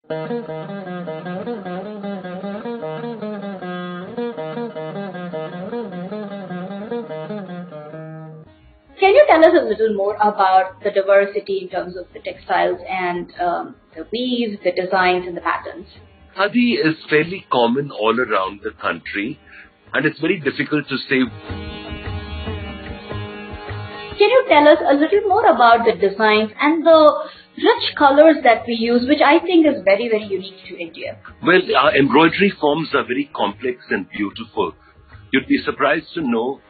Can you tell us a little more about the diversity in terms of the textiles and the weaves, the designs, and the patterns? Khadi is fairly common all around the country, and it's very difficult to say. Can you tell us a little more about the designs and the rich colors that we use, which I think is very, very unique to India? Well, our embroidery forms are very complex and beautiful. You'd be surprised to know.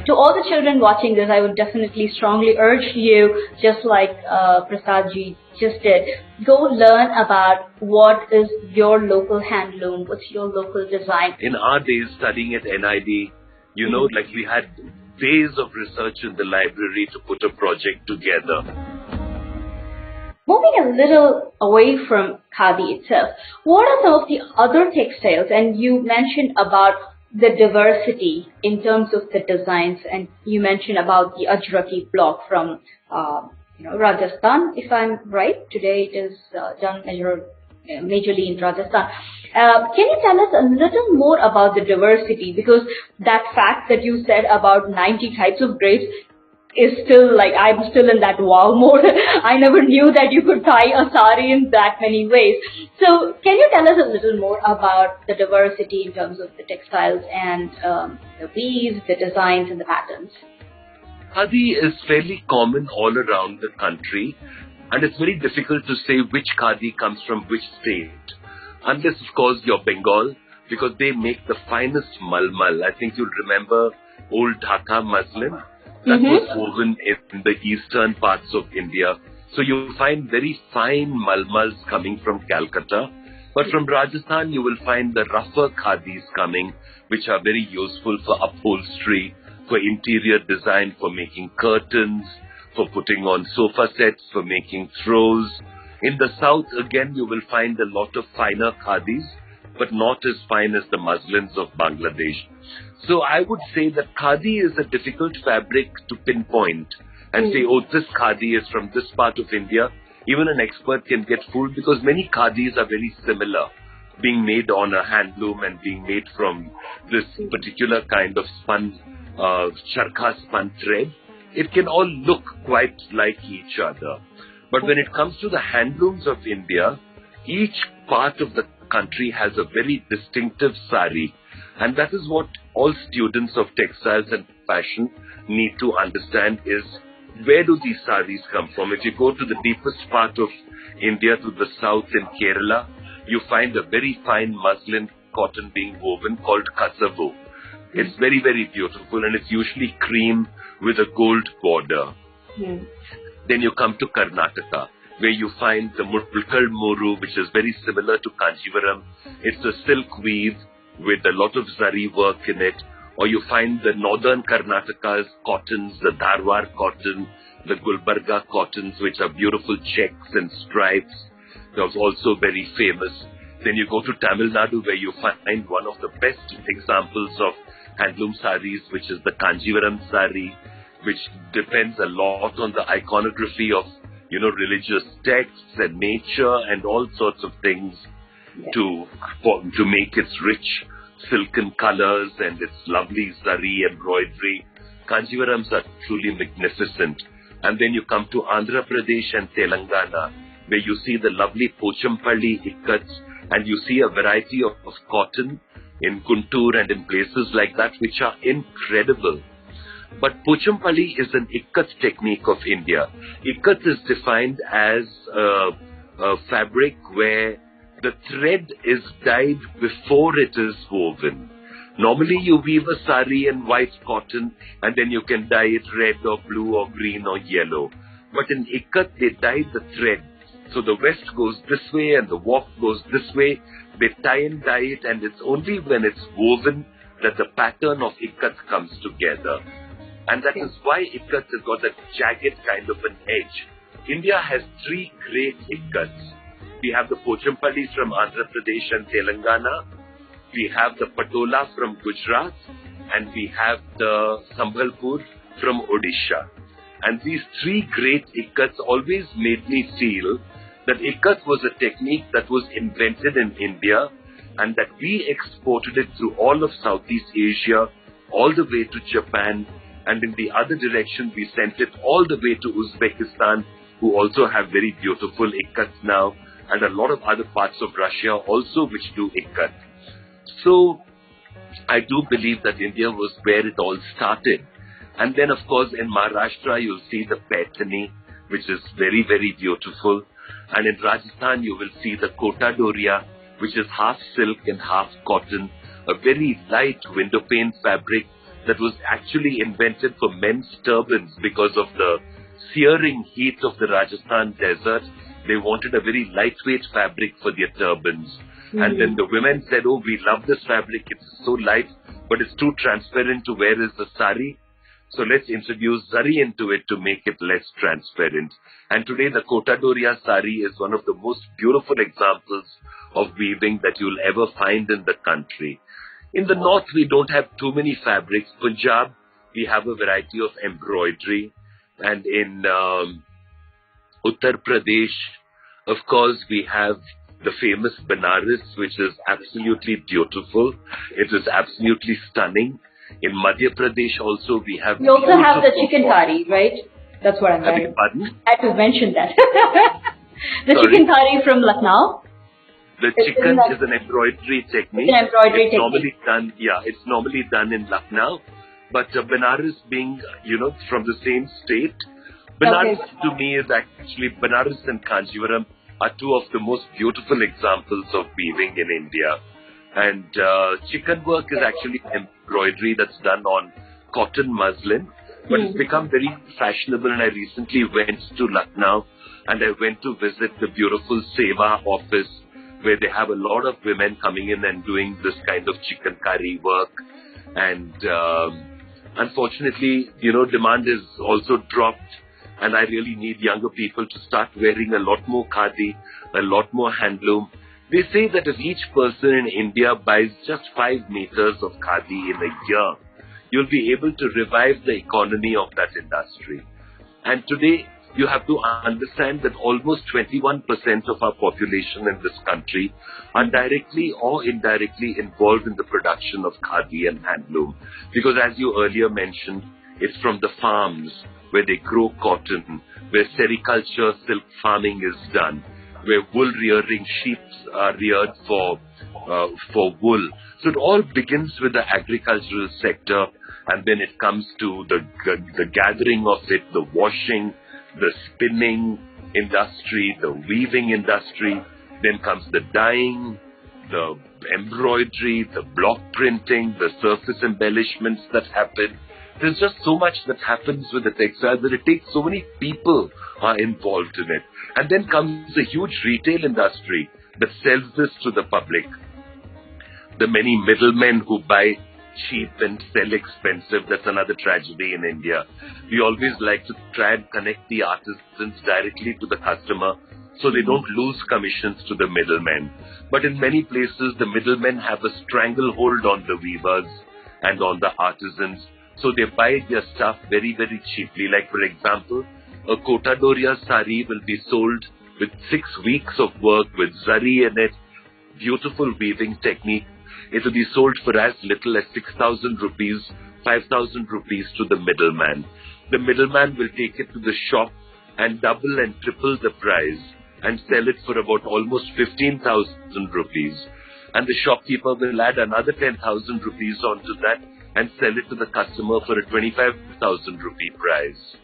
To all the children watching this, I would definitely strongly urge you, just like Prasadji just did, go learn about what is your local handloom, what's your local design. In our days, studying at NID, like we had days of research in the library to put a project together. Moving a little away from Khadi itself, what are some of the other textiles? And you mentioned about the diversity in terms of the designs, and you mentioned about the Ajraki block from Rajasthan, if I'm right. Today it is done majorly in Rajasthan. Can you tell us a little more about the diversity? Because that fact that you said about 90 types of grapes is still I'm still in that wow mode. I never knew that you could tie a sari in that many ways. So can you tell us a little more about the diversity in terms of the textiles and the weaves, the designs, and the patterns? Khadi is fairly common all around the country, and it's very difficult to say which Khadi comes from which state. Unless, of course, you're Bengal, because they make the finest malmal. I think you'll remember old Dhaka muslin that was woven in the eastern parts of India. So you find very fine malmals coming from Calcutta. But from Rajasthan, you will find the rougher Khadis coming, which are very useful for upholstery, for interior design, for making curtains, for putting on sofa sets, for making throws. In the south, again, you will find a lot of finer Khadis, but not as fine as the muslins of Bangladesh. So I would say that Khadi is a difficult fabric to pinpoint and say, oh, this Khadi is from this part of India. Even an expert can get fooled because many Khadis are very similar, being made on a handloom and being made from this particular kind of spun, charkha spun thread. It can all look quite like each other. But when it comes to the handlooms of India, each part of the country has a very distinctive sari. And that is what all students of textiles and fashion need to understand is, where do these saris come from? If you go to the deepest part of India, to the south in Kerala, you find a very fine muslin cotton being woven called kasavu. It's very, very beautiful, and it's usually cream with a gold border. Then you come to Karnataka, where you find the Mulkal Moru, which is very similar to Kanjivaram. It's a silk weave with a lot of zari work in it. Or you find the northern Karnataka's cottons, the Dharwar cotton, the Gulbarga cottons, which are beautiful checks and stripes. They're also very famous. Then you go to Tamil Nadu, where you find one of the best examples of handloom saris, which is the Kanjivaram sari, which depends a lot on the iconography of, religious texts and nature and all sorts of things to make its rich silken colors and its lovely zari embroidery. Kanjivarams are truly magnificent. And then you come to Andhra Pradesh and Telangana, where you see the lovely Pochampalli ikkats, and you see a variety of cotton in Guntur and in places like that, which are incredible. But Pochampalli is an ikkat technique of India. Ikkat is defined as a fabric where the thread is dyed before it is woven. Normally you weave a sari in white cotton and then you can dye it red or blue or green or yellow. But in ikkat they dye the thread. So the west goes this way and the warp goes this way. They tie and dye it, and it's only when it's woven that the pattern of ikkat comes together. And that is why ikkat has got that jagged kind of an edge. India has three great ikkats. We have the Pochampallis from Andhra Pradesh and Telangana. We have the Patola from Gujarat. And we have the Sambhalpur from Odisha. And these three great ikkats always made me feel that ikat was a technique that was invented in India and that we exported it through all of Southeast Asia, all the way to Japan, and in the other direction we sent it all the way to Uzbekistan, who also have very beautiful ikats now, and a lot of other parts of Russia also which do ikat. So I do believe that India was where it all started. And then, of course, in Maharashtra, you'll see the Paithani, which is very, very beautiful. And in Rajasthan, you will see the Kota Doria, which is half silk and half cotton, a very light window pane fabric that was actually invented for men's turbans because of the searing heat of the Rajasthan desert. They wanted a very lightweight fabric for their turbans. And then the women said, oh, we love this fabric. It's so light, but it's too transparent to wear as a sari. So let's introduce zari into it to make it less transparent. And today the Kota Doria sari is one of the most beautiful examples of weaving that you'll ever find in the country. In the north, we don't have too many fabrics. Punjab, we have a variety of embroidery. And in Uttar Pradesh, of course, we have the famous Benares, which is absolutely beautiful. It is absolutely stunning. In Madhya Pradesh also, we have... We also have the chikankari, right? That's what I'm saying. Pardon? I had to mention that. The Sorry? chikankari from Lucknow. The chikan is an embroidery technique. It's an embroidery technique. Normally done, it's normally done in Lucknow. But Benares being, from the same state, Benares to me is actually, Benares and Kanjivaram are two of the most beautiful examples of weaving in India. And chikan work is actually embroidery that's done on cotton muslin. But it's become very fashionable, and I recently went to Lucknow and I went to visit the beautiful Seva office where they have a lot of women coming in and doing this kind of chikankari work. And unfortunately, demand is also dropped, and I really need younger people to start wearing a lot more khadi, a lot more handloom. They say that if each person in India buys just 5 meters of khadi in a year, you'll be able to revive the economy of that industry. And today, you have to understand that almost 21% of our population in this country are directly or indirectly involved in the production of khadi and handloom. Because as you earlier mentioned, it's from the farms where they grow cotton, where sericulture, silk farming is done, where wool rearing sheep are reared for wool. So it all begins with the agricultural sector, and then it comes to the gathering of it, the washing, the spinning industry, the weaving industry. Then comes the dyeing, the embroidery, the block printing, the surface embellishments that happen. There's just so much that happens with the textiles that it takes so many people are involved in it. And then comes a huge retail industry that sells this to the public. The many middlemen who buy cheap and sell expensive, that's another tragedy in India. We always like to try and connect the artisans directly to the customer so they don't lose commissions to the middlemen. But in many places, the middlemen have a stranglehold on the weavers and on the artisans. So they buy their stuff very, very cheaply. Like, for example, a Kota Doria sari will be sold with 6 weeks of work with zari in it, beautiful weaving technique. It will be sold for as little as 6,000 rupees, 5,000 rupees to the middleman. The middleman will take it to the shop and double and triple the price and sell it for about almost 15,000 rupees. And the shopkeeper will add another 10,000 rupees onto that and sell it to the customer for a 25,000 rupee price.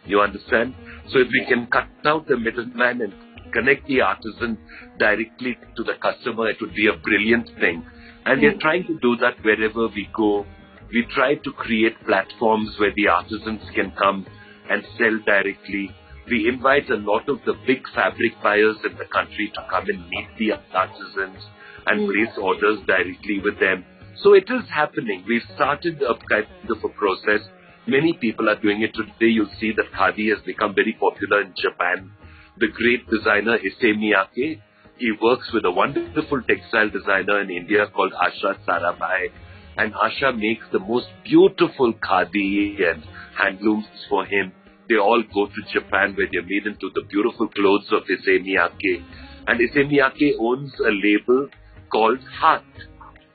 You understand? So if we can cut out the middleman and connect the artisan directly to the customer, it would be a brilliant thing. And we're trying to do that wherever we go. We try to create platforms where the artisans can come and sell directly. We invite a lot of the big fabric buyers in the country to come and meet the artisans and place orders directly with them. So it is happening. We've started a kind of a process. Many people are doing it today. You'll see that Khadi has become very popular in Japan. The great designer Issey Miyake, he works with a wonderful textile designer in India called Asha Sarabhai. And Asha makes the most beautiful khadi and handlooms for him. they all go to Japan where they're made into the beautiful clothes of Issey Miyake. And Issey Miyake owns a label called Heart.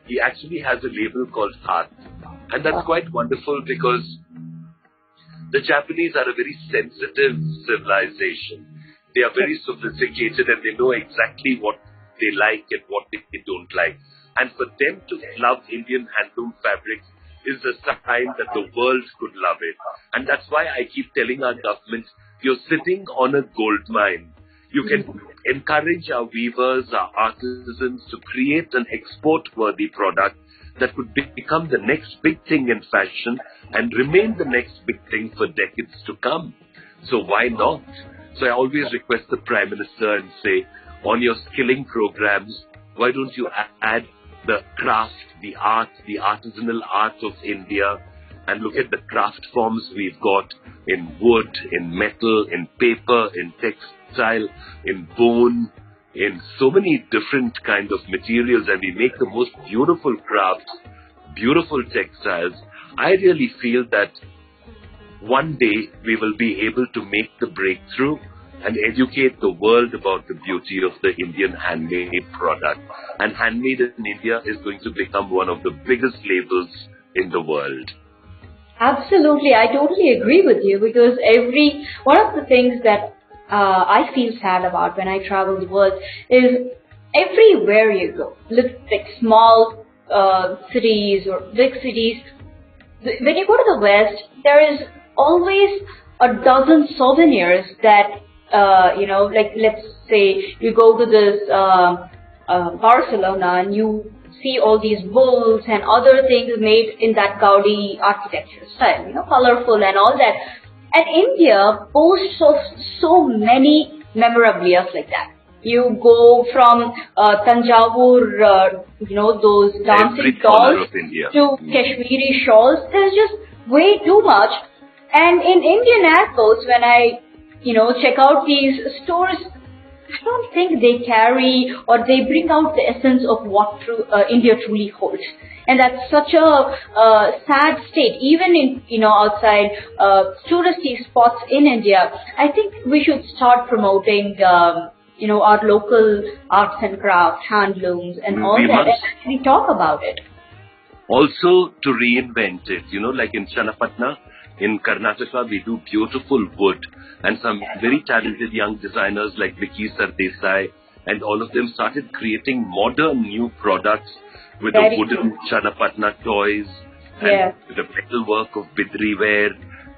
He actually has a label called Heart. And that's quite wonderful because the Japanese are a very sensitive civilization. They are very sophisticated and they know exactly what they like and what they don't like. And for them to love Indian handloom fabrics is a sign that the world could love it. And that's why I keep telling our government, you're sitting on a gold mine. You can encourage our weavers, our artisans to create an export-worthy product that could become the next big thing in fashion and remain the next big thing for decades to come. So why not? So I always request the Prime Minister and say, on your skilling programs, why don't you add the craft, the art, the artisanal art of India, and look at the craft forms we've got in wood, in metal, in paper, in textile, in bone, in so many different kind of materials, and we make the most beautiful crafts, beautiful textiles. I really feel that one day we will be able to make the breakthrough and educate the world about the beauty of the Indian handmade product. And handmade in India is going to become one of the biggest labels in the world. Absolutely, I totally agree with you, because one of the things that I feel sad about when I travel the world is everywhere you go, like small cities or big cities, when you go to the West, there is always a dozen souvenirs that, like let's say you go to this Barcelona and you see all these bulls and other things made in that Gaudi architecture style, colorful and all that. And India boasts of so many memorabilia like that. You go from Tanjavur, those dancing dolls to Kashmiri shawls. There's just way too much. And in Indian airports, when I, check out these stores, I don't think they carry or they bring out the essence of what India truly holds. And that's such a sad state. Even in, outside touristy spots in India, I think we should start promoting, our local arts and crafts, handlooms and all that, and actually talk about it. Also to reinvent it, like in Channapatna, in Karnataka, we do beautiful wood, and some very talented young designers like Vicky Sardesai and all of them started creating modern new products with the wooden Channapatna toys and the metalwork of Bidri ware.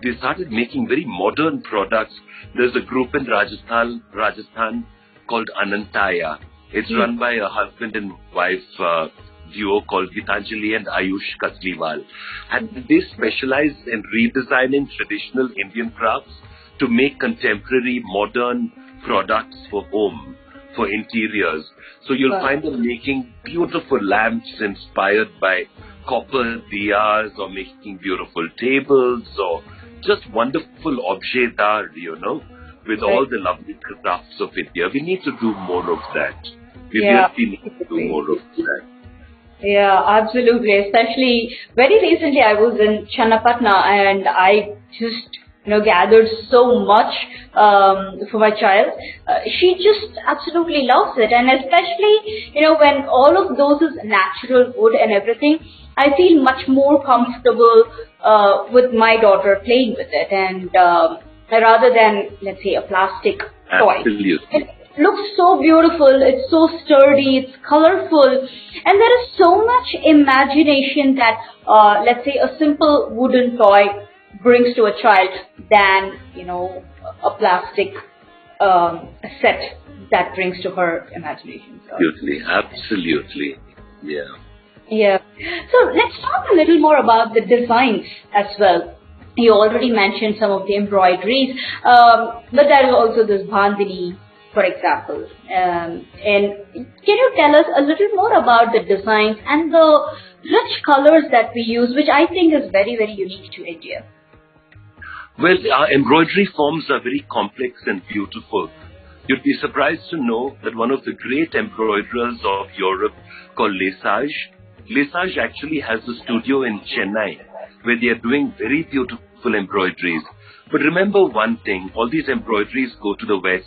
They started making very modern products. There's a group in Rajasthan called Anantaya. It's run by a husband and wife duo called Gitanjali and Ayush Kasliwal. And they specialize in redesigning traditional Indian crafts to make contemporary modern products for home, for interiors. So you'll find them making beautiful lamps inspired by copper diyas, or making beautiful tables, or just wonderful objet d'art, with all the lovely crafts of India. We need to do more of that. We really need to do more of that. Yeah, absolutely. Especially very recently I was in Channapatna and I just, gathered so much for my child. She just absolutely loves it. And especially, when all of those is natural wood and everything, I feel much more comfortable with my daughter playing with it. And rather than, let's say, a plastic toy. Absolutely. It looks so beautiful, it's so sturdy, it's colorful, and there is so much imagination that, let's say, a simple wooden toy brings to a child than, a plastic set that brings to her imagination. So. Absolutely. Yeah. Yeah. So let's talk a little more about the designs as well. You already mentioned some of the embroideries, but there is also this bandhani, for example. And can you tell us a little more about the designs and the rich colors that we use, which I think is very, very unique to India? Well, our embroidery forms are very complex and beautiful. You'd be surprised to know that one of the great embroiderers of Europe, called Lesage actually has a studio in Chennai where they are doing very beautiful embroideries. But remember one thing, all these embroideries go to the West.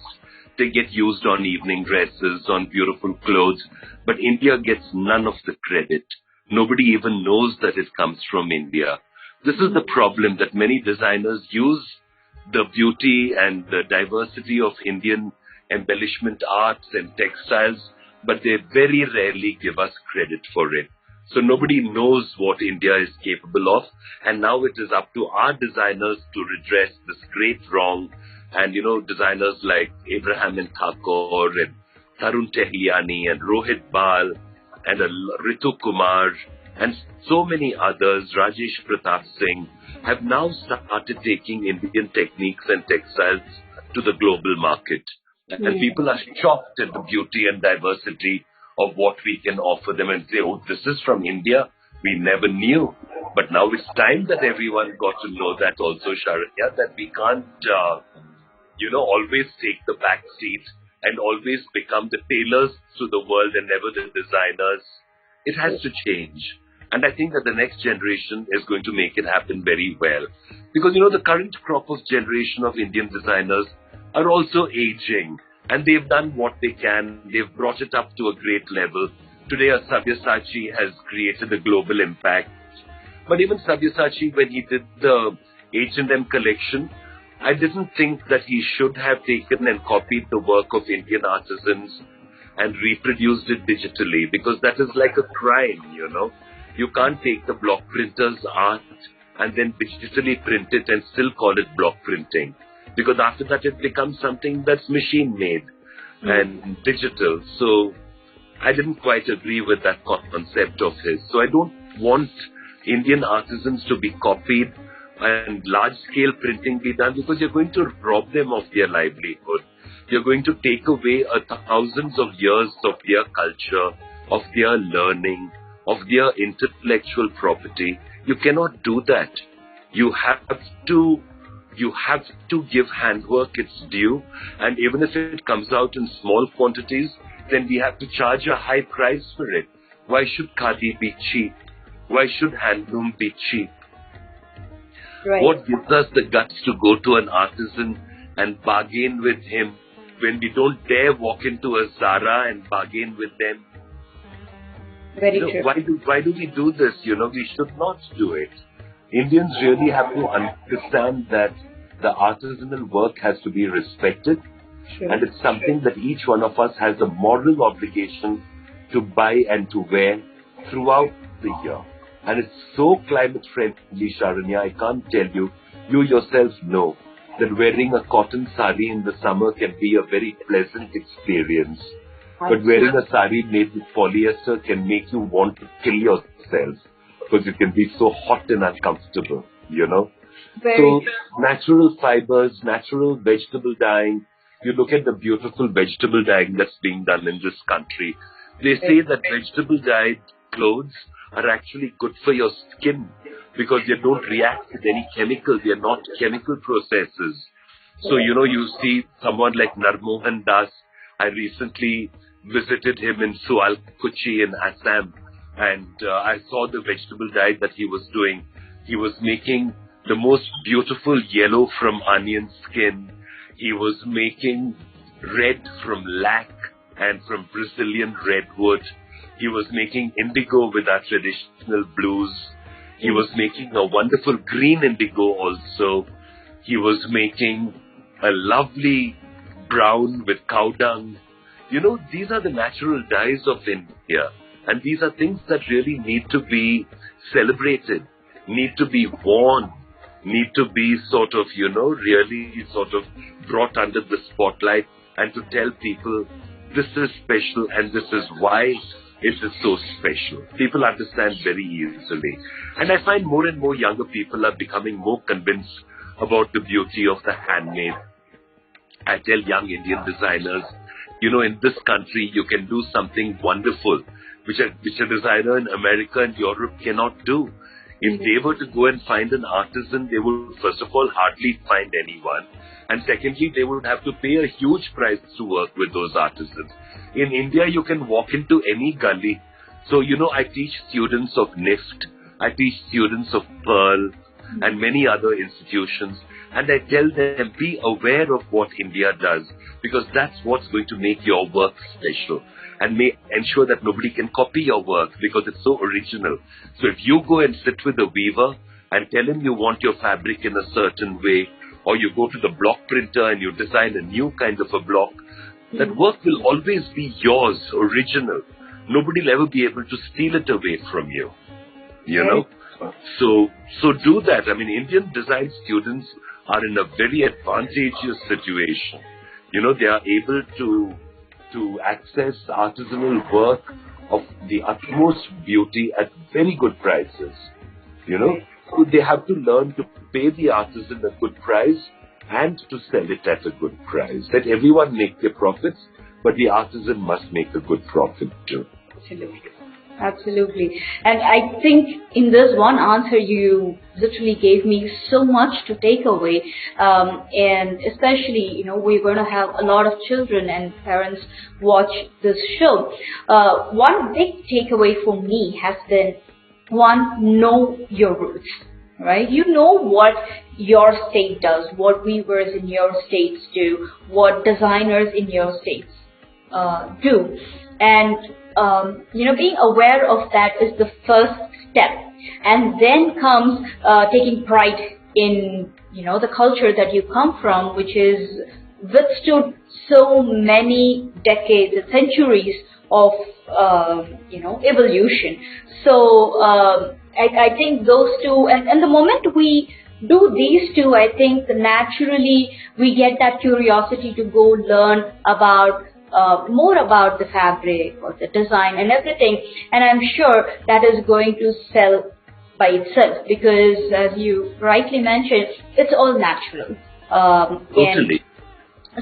They get used on evening dresses, on beautiful clothes, but India gets none of the credit. Nobody even knows that it comes from India. This is the problem, that many designers use the beauty and the diversity of Indian embellishment arts and textiles, but they very rarely give us credit for it. So nobody knows what India is capable of, and now it is up to our designers to redress this great wrong. And designers like Abraham and Thakur and Tarun Tehliani and Rohit Bal and Ritu Kumar and so many others, Rajesh Pratap Singh, have now started taking Indian techniques and textiles to the global market. And people are shocked at the beauty and diversity of what we can offer them and say, oh, this is from India. We never knew. But now it's time that everyone got to know that also, Sharanya, that we can't, always take the back seat and always become the tailors to the world and never the designers. It has to change. And I think that the next generation is going to make it happen very well. Because, the current crop of generation of Indian designers are also aging. And they've done what they can. They've brought it up to a great level. Today, Sabyasachi has created a global impact. But even Sabyasachi, when he did the H&M collection, I didn't think that he should have taken and copied the work of Indian artisans and reproduced it digitally, because that is like a crime, You can't take the block printer's art and then digitally print it and still call it block printing, because after that it becomes something that's machine-made and digital. So I didn't quite agree with that concept of his. So I don't want Indian artisans to be copied and large-scale printing be done, because you're going to rob them of their livelihood. You're going to take away thousands of years of their culture, of their learning, of their intellectual property. You cannot do that. You have to give handwork its due, and even if it comes out in small quantities, then we have to charge a high price for it. Why should Khadi be cheap? Why should handloom be cheap? Right. What gives us the guts to go to an artisan and bargain with him when we don't dare walk into a Zara and bargain with them? Very true. Why do we do this? We should not do it. Indians really have to understand that the artisanal work has to be respected. Sure. And it's something that each one of us has a moral obligation to buy and to wear throughout the year. And it's so climate friendly, Sharanya, I can't tell you. You yourself know that wearing a cotton sari in the summer can be a very pleasant experience. But wearing a sari made with polyester can make you want to kill yourself, because it can be so hot and uncomfortable, So natural fibers, natural vegetable dyeing. You look at the beautiful vegetable dyeing that's being done in this country. They say that vegetable dyed clothes are actually good for your skin, because they don't react with any chemical. They are not chemical processes. So, you see someone like Narmohan Das. I recently visited him in Sualkuchi in Assam, and I saw the vegetable dye that he was doing. He was making the most beautiful yellow from onion skin. He was making red from lac and from Brazilian redwood. He was making indigo with our traditional blues. He was making a wonderful green indigo also. He was making a lovely brown with cow dung. These are the natural dyes of India. And these are things that really need to be celebrated, need to be worn, need to be sort of, really sort of brought under the spotlight, and to tell people this is special and this is why it is so special. People understand very easily. And I find more and more younger people are becoming more convinced about the beauty of the handmade. I tell young Indian designers, in this country you can do something wonderful, which a designer in America and Europe cannot do. If they were to go and find an artisan, they would first of all hardly find anyone. And secondly, they would have to pay a huge price to work with those artisans. In India, you can walk into any gully. So, I teach students of NIFT, I teach students of Pearl and many other institutions. And I tell them, be aware of what India does, because that's what's going to make your work special and may ensure that nobody can copy your work because it's so original. So if you go and sit with a weaver and tell him you want your fabric in a certain way, or you go to the block printer and you design a new kind of a block, that work will always be yours, original. Nobody will ever be able to steal it away from you, you know. So do that. I mean, Indian design students are in a very advantageous situation. You know, they are able to access artisanal work of the utmost beauty at very good prices. You know, so they have to learn to pay the artisan a good price and to sell it at a good price. Let everyone make their profits, but the artisan must make a good profit too. Absolutely. And I think in this one answer you literally gave me so much to take away. And especially, you know, we're going to have a lot of children and parents watch this show. One big takeaway for me has been, one, know your roots, right? You know what your state does, what weavers in your states do, what designers in your states do. And you know, being aware of that is the first step, and then comes taking pride in, you know, the culture that you come from, which is withstood so many decades and centuries of you know, evolution. So I think those two, and the moment we do these two, I think naturally we get that curiosity to go learn about more about the fabric or the design and everything, and I'm sure that is going to sell by itself, because as you rightly mentioned, it's all natural. Totally.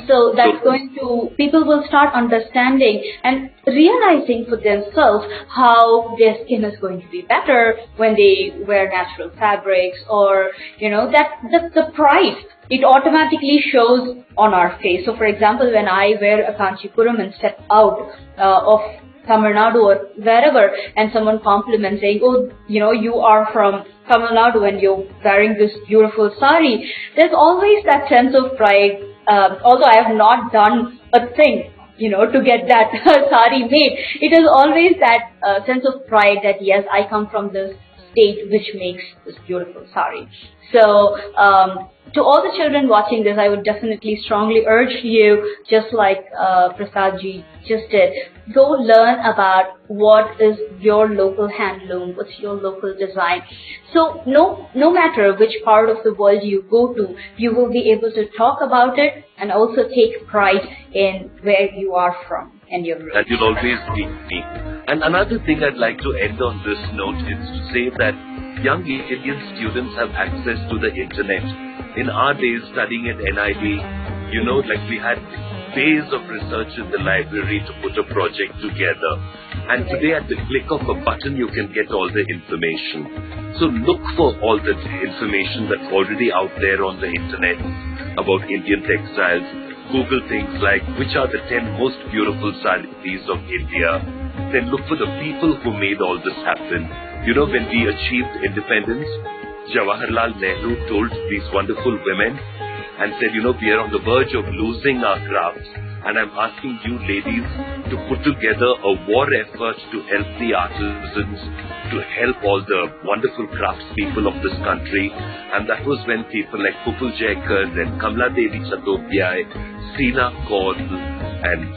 So that's going to, people will start understanding and realizing for themselves how their skin is going to be better when they wear natural fabrics, or, you know, that the pride, it automatically shows on our face. So for example, when I wear a kanchipuram and step out of Tamil Nadu or wherever, and someone compliments saying, oh, you know, you are from Tamil Nadu and you're wearing this beautiful sari, there's always that sense of pride. Although I have not done a thing, you know, to get that sari made, it is always that sense of pride that yes, I come from this state which makes this beautiful sari. So to all the children watching this, I would definitely strongly urge you, just like Prasad ji just did, go learn about what is your local handloom, what's your local design. So no matter which part of the world you go to, you will be able to talk about it and also take pride in where you are from and your roots. That you'll always be me. And another thing I'd like to end on this note is to say that young Indian students have access to the internet. In our days, studying at NID, you know, like we had days of research in the library to put a project together. And today, at the click of a button, you can get all the information. So look for all the information that's already out there on the internet about Indian textiles. Google things like, which are the 10 most beautiful saris of India? Then look for the people who made all this happen. You know, when we achieved independence, Jawaharlal Nehru told these wonderful women and said, you know, we are on the verge of losing our crafts, and I'm asking you ladies to put together a war effort to help the artisans, to help all the wonderful craftspeople of this country. And that was when people like Pupul Jaikar and Kamla Devi Chattopadhyay, Seena Kaur, and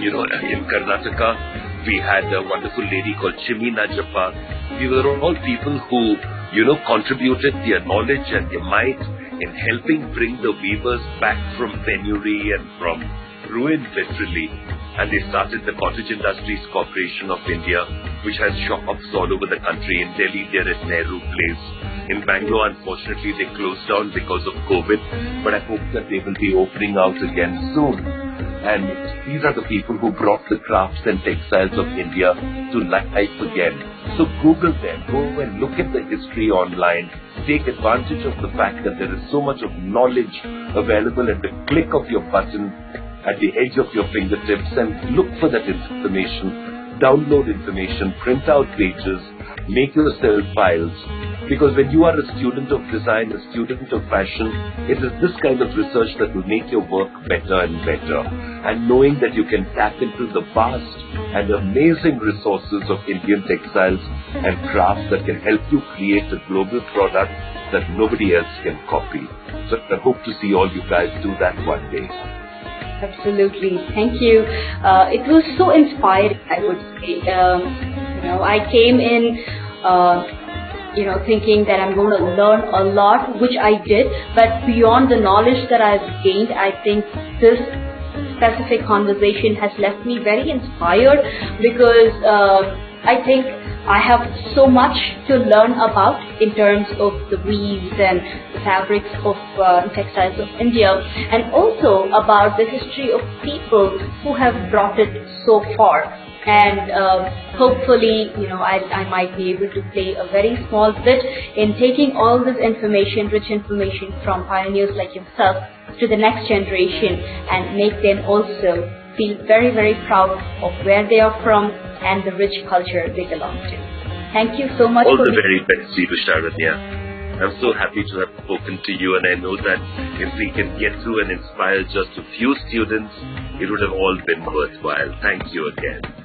you know, in Karnataka, we had a wonderful lady called Chimmi Najappa. We were all people who, you know, contributed their knowledge and their might in helping bring the weavers back from penury and from ruin, literally. And they started the Cottage Industries Corporation of India, which has shops all over the country. In Delhi, they're at Nehru Place. In Bangalore, unfortunately, they closed down because of COVID, but I hope that they will be opening out again soon. And these are the people who brought the crafts and textiles of India to life again. So Google them, go and look at the history online, take advantage of the fact that there is so much of knowledge available at the click of your button, at the edge of your fingertips, and look for that information, download information, print out pages, make yourself files. Because when you are a student of design, a student of fashion, it is this kind of research that will make your work better and better. And knowing that you can tap into the vast and amazing resources of Indian textiles and crafts that can help you create a global product that nobody else can copy. So I hope to see all you guys do that one day. Absolutely. Thank you. It was so inspiring, I would say. I came in thinking that I'm going to learn a lot, which I did, but beyond the knowledge that I've gained, I think this specific conversation has left me very inspired, because I think I have so much to learn about in terms of the weaves and the fabrics of textiles of India, and also about the history of people who have brought it so far. And hopefully, I might be able to play a very small bit in taking all this information, rich information from pioneers like yourself to the next generation, and make them also feel very, very proud of where they are from and the rich culture they belong to. Thank you so much. All the very best to you, Sharanya. I'm so happy to have spoken to you, and I know that if we can get through and inspire just a few students, it would have all been worthwhile. Thank you again.